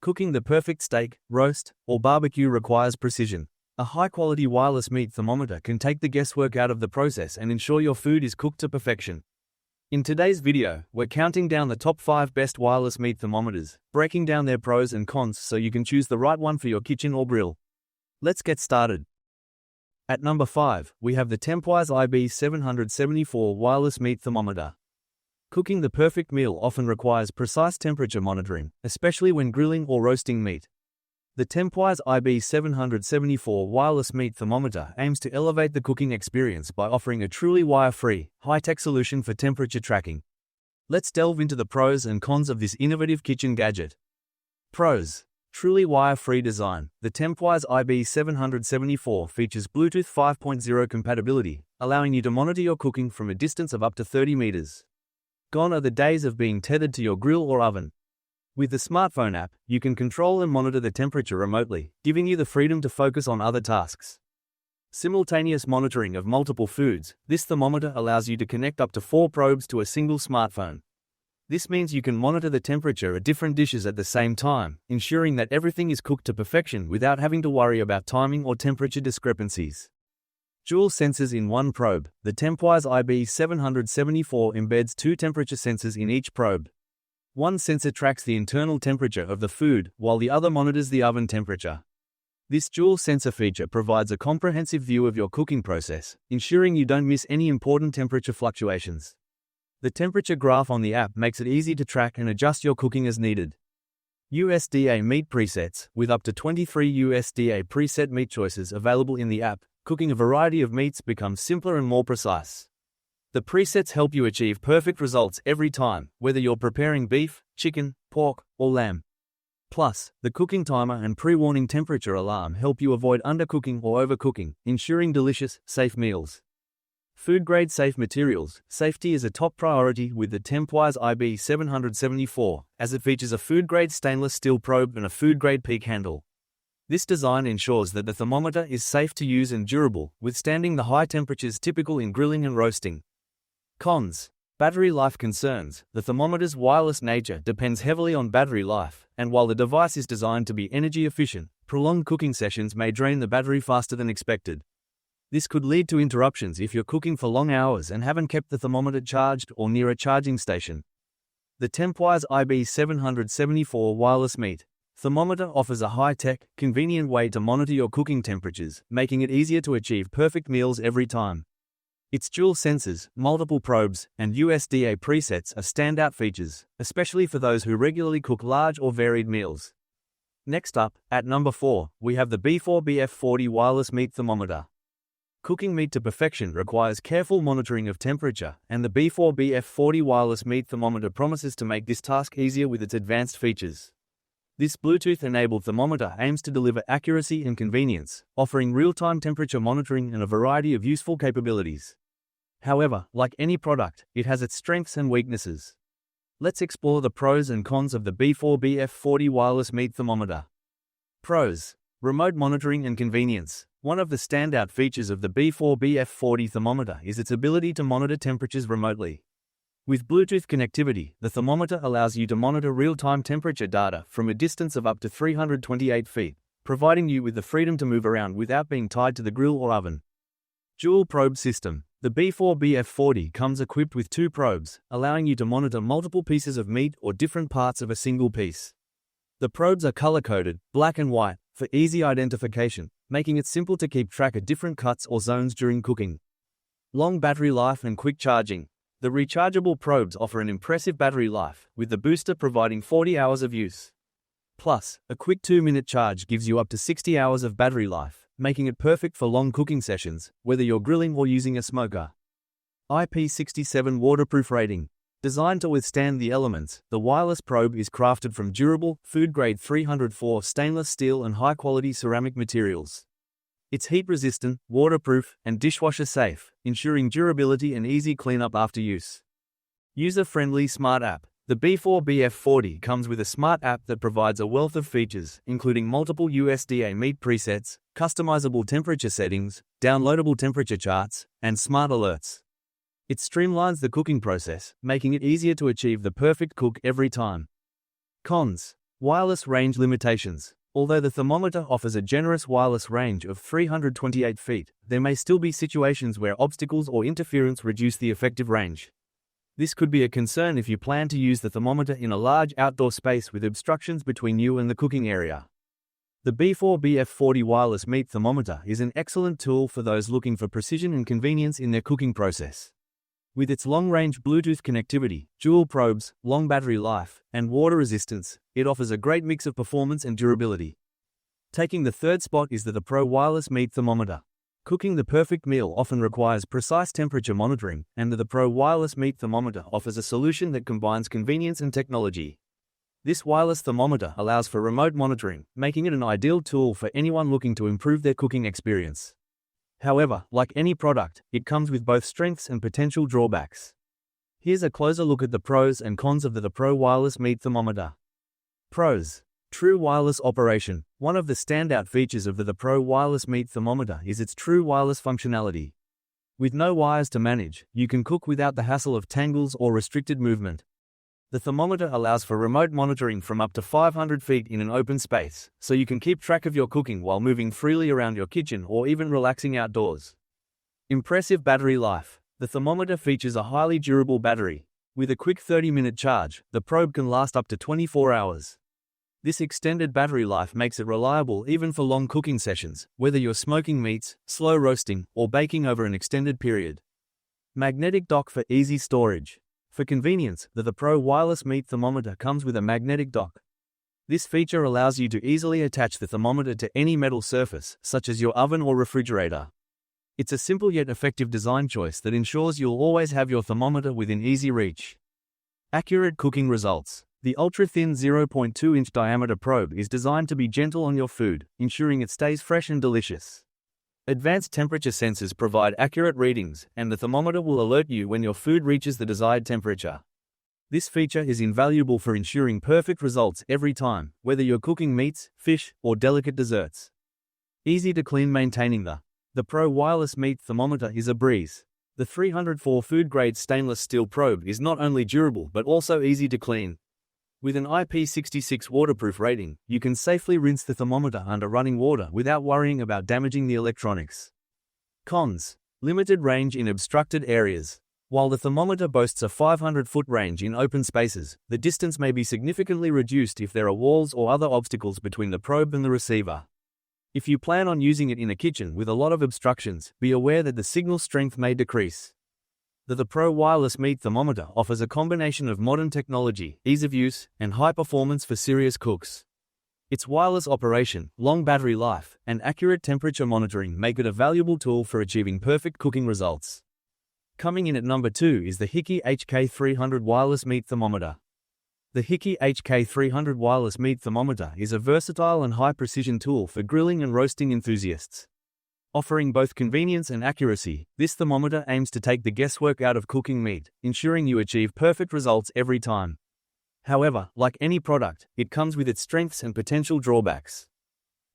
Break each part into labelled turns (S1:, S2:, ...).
S1: Cooking the perfect steak, roast, or barbecue requires precision. A high-quality wireless meat thermometer can take the guesswork out of the process and ensure your food is cooked to perfection. In today's video, we're counting down the top 5 best wireless meat thermometers, breaking down their pros and cons so you can choose the right one for your kitchen or grill. Let's get started. At number 5, we have the Tempwise IB-0774 wireless meat thermometer. Cooking the perfect meal often requires precise temperature monitoring, especially when grilling or roasting meat. The Tempwise IB-0774 wireless meat thermometer aims to elevate the cooking experience by offering a truly wire-free, high-tech solution for temperature tracking. Let's delve into the pros and cons of this innovative kitchen gadget. Pros. Truly wire-free design. The Tempwise IB-0774 features Bluetooth 5.0 compatibility, allowing you to monitor your cooking from a distance of up to 30 meters. Gone are the days of being tethered to your grill or oven. With the smartphone app, you can control and monitor the temperature remotely, giving you the freedom to focus on other tasks. Simultaneous monitoring of multiple foods. This thermometer allows you to connect up to 4 probes to a single smartphone. This means you can monitor the temperature of different dishes at the same time, ensuring that everything is cooked to perfection without having to worry about timing or temperature discrepancies. Dual sensors in one probe. The Tempwise IB-0774 embeds 2 temperature sensors in each probe. One sensor tracks the internal temperature of the food, while the other monitors the oven temperature. This dual sensor feature provides a comprehensive view of your cooking process, ensuring you don't miss any important temperature fluctuations. The temperature graph on the app makes it easy to track and adjust your cooking as needed. USDA meat presets. With up to 23 USDA preset meat choices available in the app, cooking a variety of meats becomes simpler and more precise. The presets help you achieve perfect results every time, whether you're preparing beef, chicken, pork, or lamb. Plus, the cooking timer and pre-warning temperature alarm help you avoid undercooking or overcooking, ensuring delicious, safe meals. Food-grade safe materials. Safety is a top priority with the Tempwise IB-0774, as it features a food-grade stainless steel probe and a food-grade peak handle. This design ensures that the thermometer is safe to use and durable, withstanding the high temperatures typical in grilling and roasting. Cons. Battery life concerns. The thermometer's wireless nature depends heavily on battery life, and while the device is designed to be energy efficient, prolonged cooking sessions may drain the battery faster than expected. This could lead to interruptions if you're cooking for long hours and haven't kept the thermometer charged or near a charging station. The Tempwise IB-0774 wireless meat thermometer offers a high-tech, convenient way to monitor your cooking temperatures, making it easier to achieve perfect meals every time. Its dual sensors, multiple probes, and USDA presets are standout features, especially for those who regularly cook large or varied meals. Next up, at number 4, we have the Bfour BF-40 wireless meat thermometer. Cooking meat to perfection requires careful monitoring of temperature, and the Bfour BF-40 wireless meat thermometer promises to make this task easier with its advanced features. This Bluetooth-enabled thermometer aims to deliver accuracy and convenience, offering real-time temperature monitoring and a variety of useful capabilities. However, like any product, it has its strengths and weaknesses. Let's explore the pros and cons of the Bfour BF-40 wireless meat thermometer. Pros. Remote monitoring and convenience. One of the standout features of the Bfour BF-40 thermometer is its ability to monitor temperatures remotely. With Bluetooth connectivity, the thermometer allows you to monitor real-time temperature data from a distance of up to 328 feet, providing you with the freedom to move around without being tied to the grill or oven. Dual probe system. The Bfour BF-40 comes equipped with 2 probes, allowing you to monitor multiple pieces of meat or different parts of a single piece. The probes are color-coded, black and white, for easy identification, making it simple to keep track of different cuts or zones during cooking. Long battery life and quick charging. The rechargeable probes offer an impressive battery life, with the booster providing 40 hours of use. Plus, a quick 2-minute charge gives you up to 60 hours of battery life, making it perfect for long cooking sessions, whether you're grilling or using a smoker. IP67 waterproof rating. Designed to withstand the elements, the wireless probe is crafted from durable, food-grade 304 stainless steel and high-quality ceramic materials. It's heat-resistant, waterproof, and dishwasher-safe, ensuring durability and easy cleanup after use. User-friendly smart app. The Bfour BF-40 comes with a smart app that provides a wealth of features, including multiple USDA meat presets, customizable temperature settings, downloadable temperature charts, and smart alerts. It streamlines the cooking process, making it easier to achieve the perfect cook every time. Cons. Wireless range limitations. Although the thermometer offers a generous wireless range of 328 feet, there may still be situations where obstacles or interference reduce the effective range. This could be a concern if you plan to use the thermometer in a large outdoor space with obstructions between you and the cooking area. The Bfour BF-40 wireless meat thermometer is an excellent tool for those looking for precision and convenience in their cooking process. With its long-range Bluetooth connectivity, dual probes, long battery life, and water resistance, it offers a great mix of performance and durability. Taking the third spot is the Therpro wireless meat thermometer. Cooking the perfect meal often requires precise temperature monitoring, and the Therpro wireless meat thermometer offers a solution that combines convenience and technology. This wireless thermometer allows for remote monitoring, making it an ideal tool for anyone looking to improve their cooking experience. However, like any product, it comes with both strengths and potential drawbacks. Here's a closer look at the pros and cons of the Therpro wireless meat thermometer. Pros. True wireless operation. One of the standout features of the Therpro wireless meat thermometer is its true wireless functionality. With no wires to manage, you can cook without the hassle of tangles or restricted movement. The thermometer allows for remote monitoring from up to 500 feet in an open space, so you can keep track of your cooking while moving freely around your kitchen or even relaxing outdoors. Impressive battery life. The thermometer features a highly durable battery. With a quick 30-minute charge, the probe can last up to 24 hours. This extended battery life makes it reliable even for long cooking sessions, whether you're smoking meats, slow roasting, or baking over an extended period. Magnetic dock for easy storage. For convenience, the Therpro wireless meat thermometer comes with a magnetic dock. This feature allows you to easily attach the thermometer to any metal surface, such as your oven or refrigerator. It's a simple yet effective design choice that ensures you'll always have your thermometer within easy reach. Accurate cooking results. The ultra-thin 0.2-inch diameter probe is designed to be gentle on your food, ensuring it stays fresh and delicious. Advanced temperature sensors provide accurate readings, and the thermometer will alert you when your food reaches the desired temperature. This feature is invaluable for ensuring perfect results every time, whether you're cooking meats, fish, or delicate desserts. Easy to clean. Maintaining the Therpro wireless meat thermometer is a breeze. The 304 food-grade stainless steel probe is not only durable but also easy to clean. With an IP66 waterproof rating, you can safely rinse the thermometer under running water without worrying about damaging the electronics. Cons. Limited range in obstructed areas. While the thermometer boasts a 500-foot range in open spaces, the distance may be significantly reduced if there are walls or other obstacles between the probe and the receiver. If you plan on using it in a kitchen with a lot of obstructions, be aware that the signal strength may decrease. The Therpro wireless meat thermometer offers a combination of modern technology, ease of use, and high performance for serious cooks. Its wireless operation, long battery life, and accurate temperature monitoring make it a valuable tool for achieving perfect cooking results. Coming in at number 2 is the Hiki HK300 wireless meat thermometer. The Hiki HK300 wireless meat thermometer is a versatile and high-precision tool for grilling and roasting enthusiasts. Offering both convenience and accuracy, this thermometer aims to take the guesswork out of cooking meat, ensuring you achieve perfect results every time. However, like any product, it comes with its strengths and potential drawbacks.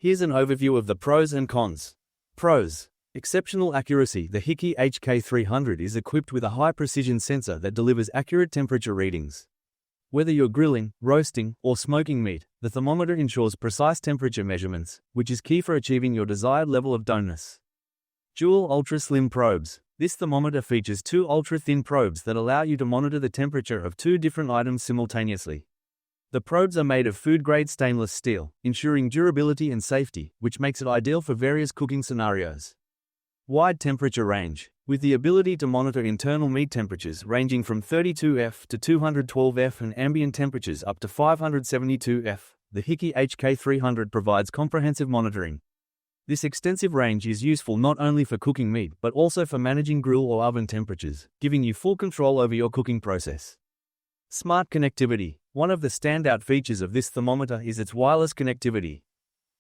S1: Here's an overview of the pros and cons. Pros. Exceptional accuracy. The Hiki HK300 is equipped with a high-precision sensor that delivers accurate temperature readings. Whether you're grilling, roasting, or smoking meat, the thermometer ensures precise temperature measurements, which is key for achieving your desired level of doneness. Dual ultra-slim probes. This thermometer features 2 ultra-thin probes that allow you to monitor the temperature of 2 different items simultaneously. The probes are made of food-grade stainless steel, ensuring durability and safety, which makes it ideal for various cooking scenarios. Wide temperature range. With the ability to monitor internal meat temperatures ranging from 32°F to 212°F and ambient temperatures up to 572°F, the Hiki HK300 provides comprehensive monitoring. This extensive range is useful not only for cooking meat but also for managing grill or oven temperatures, giving you full control over your cooking process. Smart connectivity. One of the standout features of this thermometer is its wireless connectivity.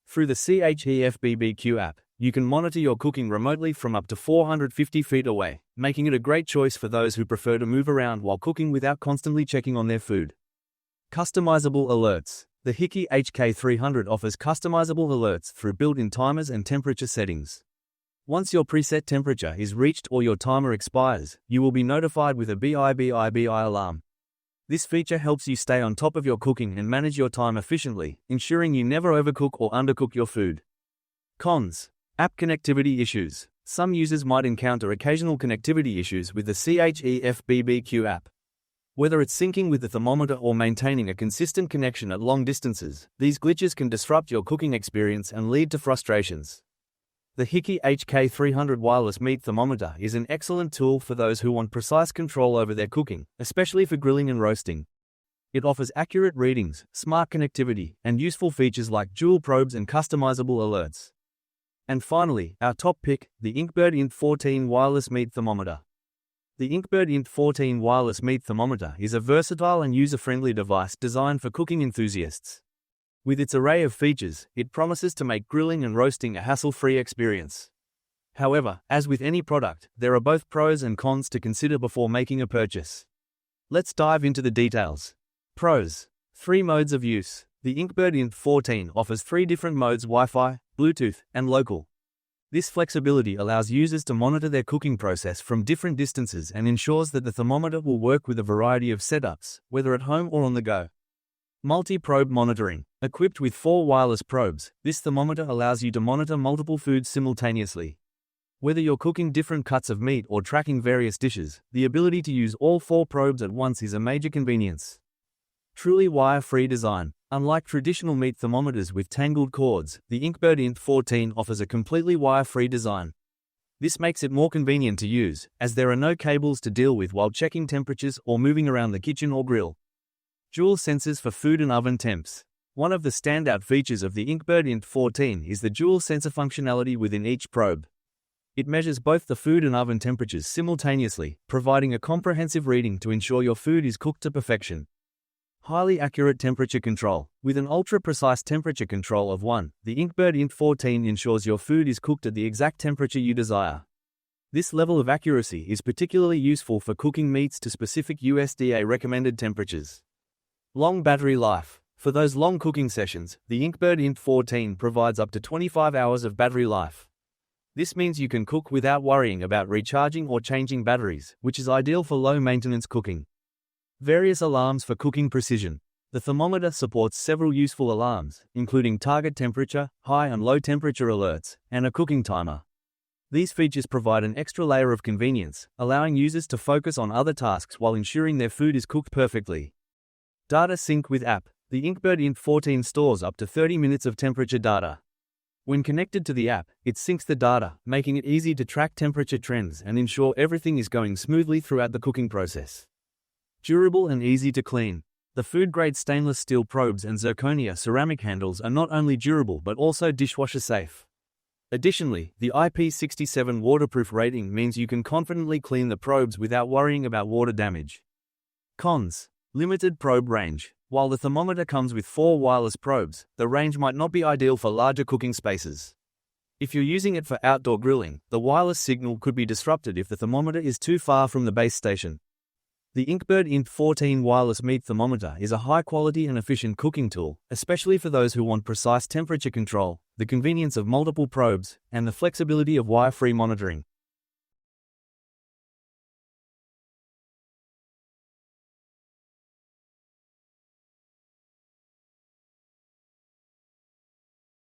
S1: Through the CHEFBBQ app, you can monitor your cooking remotely from up to 450 feet away, making it a great choice for those who prefer to move around while cooking without constantly checking on their food. Customizable alerts. The Hiki HK300 offers customizable alerts through built-in timers and temperature settings. Once your preset temperature is reached or your timer expires, you will be notified with a BIBIBI alarm. This feature helps you stay on top of your cooking and manage your time efficiently, ensuring you never overcook or undercook your food. Cons. App connectivity issues. Some users might encounter occasional connectivity issues with the CHEFBBQ app. Whether it's syncing with the thermometer or maintaining a consistent connection at long distances, these glitches can disrupt your cooking experience and lead to frustrations. The Hiki HK300 wireless meat thermometer is an excellent tool for those who want precise control over their cooking, especially for grilling and roasting. It offers accurate readings, smart connectivity, and useful features like dual probes and customizable alerts. And finally, our top pick, the Inkbird INT-14 wireless meat thermometer. The Inkbird INT-14 wireless meat thermometer is a versatile and user-friendly device designed for cooking enthusiasts. With its array of features, it promises to make grilling and roasting a hassle-free experience. However, as with any product, there are both pros and cons to consider before making a purchase. Let's dive into the details. Pros. 3 modes of use. The Inkbird INT-14 offers 3 different modes: Wi-Fi, Bluetooth, and local. This flexibility allows users to monitor their cooking process from different distances and ensures that the thermometer will work with a variety of setups, whether at home or on the go. Multi-probe monitoring. Equipped with 4 wireless probes, this thermometer allows you to monitor multiple foods simultaneously. Whether you're cooking different cuts of meat or tracking various dishes, the ability to use all 4 probes at once is a major convenience. Truly wire-free design. Unlike traditional meat thermometers with tangled cords, the Inkbird INT-14 offers a completely wire-free design. This makes it more convenient to use, as there are no cables to deal with while checking temperatures or moving around the kitchen or grill. Dual sensors for food and oven temps. One of the standout features of the Inkbird INT-14 is the dual sensor functionality within each probe. It measures both the food and oven temperatures simultaneously, providing a comprehensive reading to ensure your food is cooked to perfection. Highly accurate temperature control. With an ultra-precise temperature control of 1, the Inkbird INT-14 ensures your food is cooked at the exact temperature you desire. This level of accuracy is particularly useful for cooking meats to specific USDA recommended temperatures. Long battery life. For those long cooking sessions, the Inkbird INT-14 provides up to 25 hours of battery life. This means you can cook without worrying about recharging or changing batteries, which is ideal for low-maintenance cooking. Various alarms for cooking precision. The thermometer supports several useful alarms, including target temperature, high and low temperature alerts, and a cooking timer. These features provide an extra layer of convenience, allowing users to focus on other tasks while ensuring their food is cooked perfectly. Data sync with app. The Inkbird INT-14 stores up to 30 minutes of temperature data. When connected to the app, it syncs the data, making it easy to track temperature trends and ensure everything is going smoothly throughout the cooking process. Durable and easy to clean. The food-grade stainless steel probes and zirconia ceramic handles are not only durable but also dishwasher safe. Additionally, the IP67 waterproof rating means you can confidently clean the probes without worrying about water damage. Cons. Limited probe range. While the thermometer comes with 4 wireless probes, the range might not be ideal for larger cooking spaces. If you're using it for outdoor grilling, the wireless signal could be disrupted if the thermometer is too far from the base station. The Inkbird INT-14 wireless meat thermometer is a high-quality and efficient cooking tool, especially for those who want precise temperature control, the convenience of multiple probes, and the flexibility of wire-free monitoring.